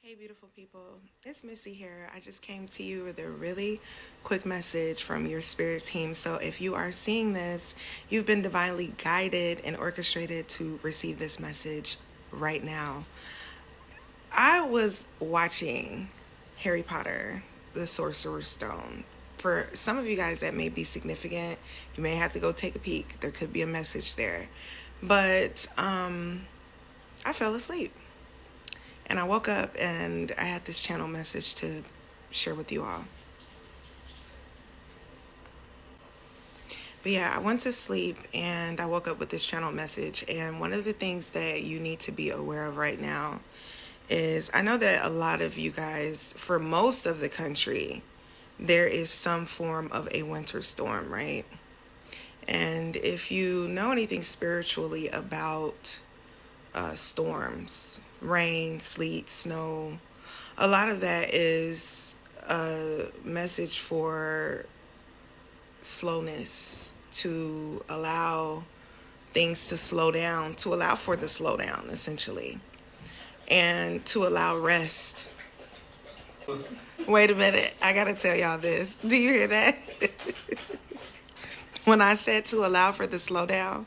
Hey, beautiful people. It's Missy here. I just came to you with a really quick message from your spirit team. So, if you are seeing this, you've been divinely guided and orchestrated to receive this message right now. I was watching Harry Potter, the Sorcerer's Stone. For some of you guys, that may be significant. You may have to go take a peek. There could be a message there. But I fell asleep. And I woke up and I had this channel message to share with you all. But yeah, I went to sleep and I woke up with this channel message. And one of the things that you need to be aware of right now is I know that a lot of you guys, for most of the country, there is some form of a winter storm, right? And if you know anything spiritually about storms, rain, sleet, snow, a lot of that is a message for slowness, to allow things to slow down, to allow for the slowdown, essentially, and to allow rest. Wait a minute, I gotta tell y'all this. Do you hear that? When I said to allow for the slowdown,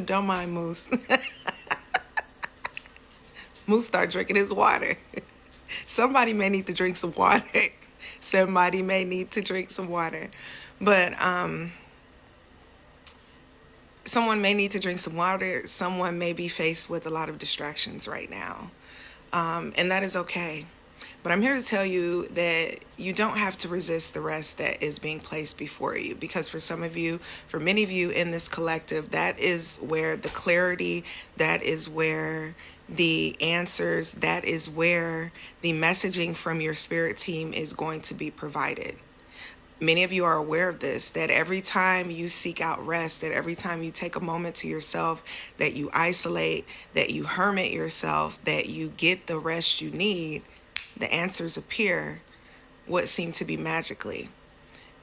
don't mind Moose. Moose start drinking his water. Somebody may need to drink some water. Somebody may need to drink some water. But someone may need to drink some water. Someone may be faced with a lot of distractions right now. And that is okay. But I'm here to tell you that you don't have to resist the rest that is being placed before you. Because for some of you, for many of you in this collective, that is where the clarity, that is where the answers, that is where the messaging from your spirit team is going to be provided. Many of you are aware of this, that every time you seek out rest, that every time you take a moment to yourself, that you isolate, that you hermit yourself, that you get the rest you need, the answers appear what seem to be magically.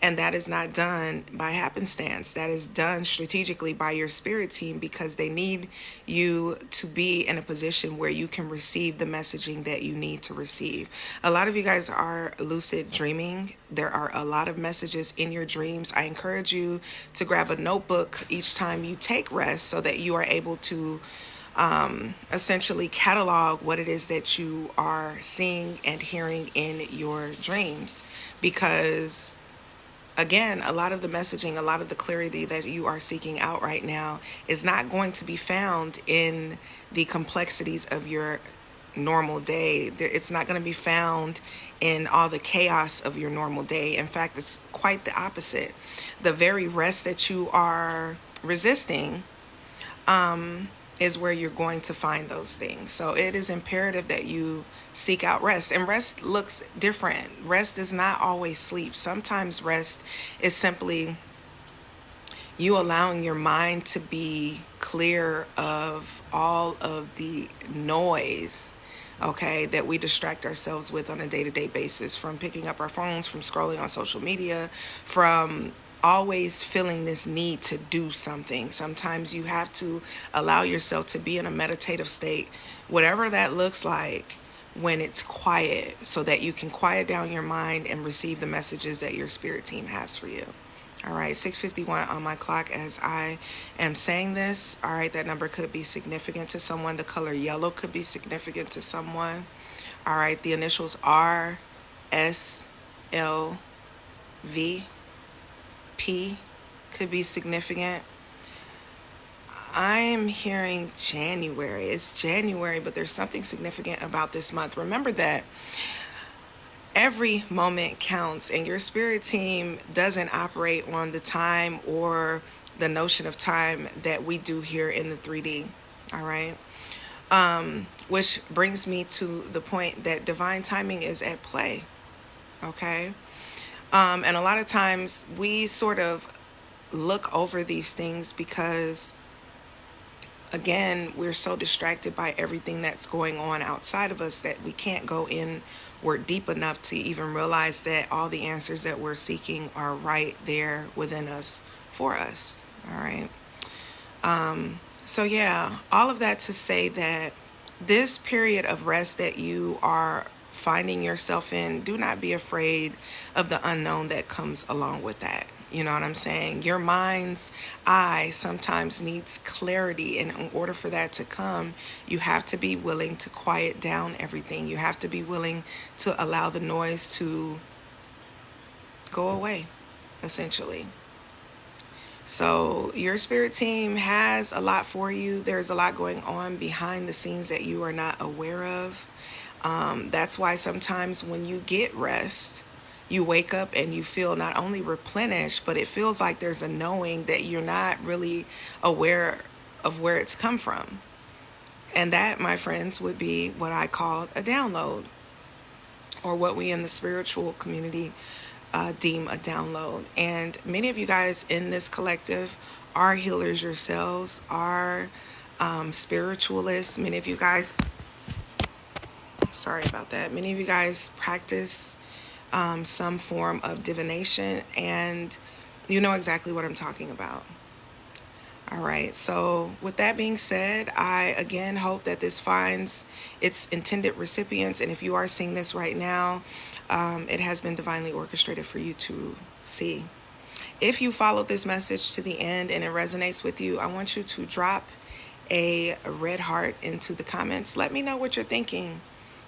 And that is not done by happenstance. That is done strategically by your spirit team because they need you to be in a position where you can receive the messaging that you need to receive. A lot of you guys are lucid dreaming. There are a lot of messages in your dreams. I encourage you to grab a notebook each time you take rest so that you are able to essentially catalog what it is that you are seeing and hearing in your dreams. Because again, a lot of the messaging, a lot of the clarity that you are seeking out right now is not going to be found in the complexities of your normal day. It's not going to be found in all the chaos of your normal day. In fact, it's quite the opposite. The very rest that you are resisting is where you're going to find those things. So it is imperative that you seek out rest. And rest looks different. Rest is not always sleep. Sometimes rest is simply you allowing your mind to be clear of all of the noise, okay, that we distract ourselves with on a day-to-day basis, from picking up our phones, from scrolling on social media, from always feeling this need to do something. Sometimes you have to allow yourself to be in a meditative state, whatever that looks like, when it's quiet, so that you can quiet down your mind and receive the messages that your spirit team has for you. All right, 6:51 on my clock as I am saying this. All right, that number could be significant to someone. The color yellow could be significant to someone. All right, the initials R, S, L, V, P could be significant. I'm hearing January. It's January, but there's something significant about this month. Remember that every moment counts, and your spirit team doesn't operate on the time or the notion of time that we do here in the 3D. All right. Which brings me to the point that divine timing is at play. Okay. And a lot of times we sort of look over these things because, again, we're so distracted by everything that's going on outside of us that we can't go inward deep enough to even realize that all the answers that we're seeking are right there within us for us. All right. So, yeah, all of that to say that this period of rest that you are finding yourself in, do not be afraid of the unknown that comes along with that. You know what I'm saying? Your mind's eye sometimes needs clarity, and in order for that to come, you have to be willing to quiet down everything. You have to be willing to allow the noise to go away, essentially. So, your spirit team has a lot for you. There's a lot going on behind the scenes that you are not aware of. That's why sometimes when you get rest, you wake up and you feel not only replenished, but it feels like there's a knowing that you're not really aware of where it's come from. And that, my friends, would be what I call a download, or what we in the spiritual community deem a download. And many of you guys in this collective are healers yourselves, are spiritualists. Many of you guys, sorry about that, many of you guys practice some form of divination, and you know exactly what I'm talking about. All right, so with that being said, I again hope that this finds its intended recipients. And if you are seeing this right now, it has been divinely orchestrated for you to see. If you followed this message to the end and it resonates with you, I want you to drop a red heart into the comments. Let me know what you're thinking.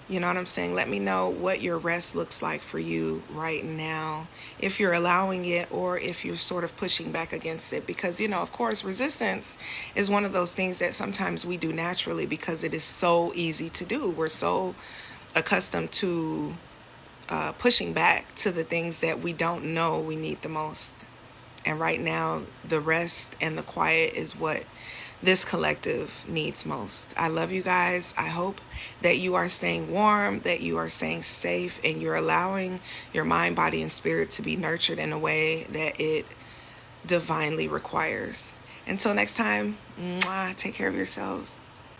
You know what I'm saying? Let me know what your rest looks like for you right now, if you're allowing it or if you're sort of pushing back against it. Because, you know, of course, resistance is one of those things that sometimes we do naturally because it is so easy to do. We're so accustomed to pushing back to the things that we don't know we need the most. And right now, the rest and the quiet is what this collective needs most. I love you guys. I hope that you are staying warm, that you are staying safe, and you're allowing your mind, body, and spirit to be nurtured in a way that it divinely requires. Until next time, mwah, take care of yourselves.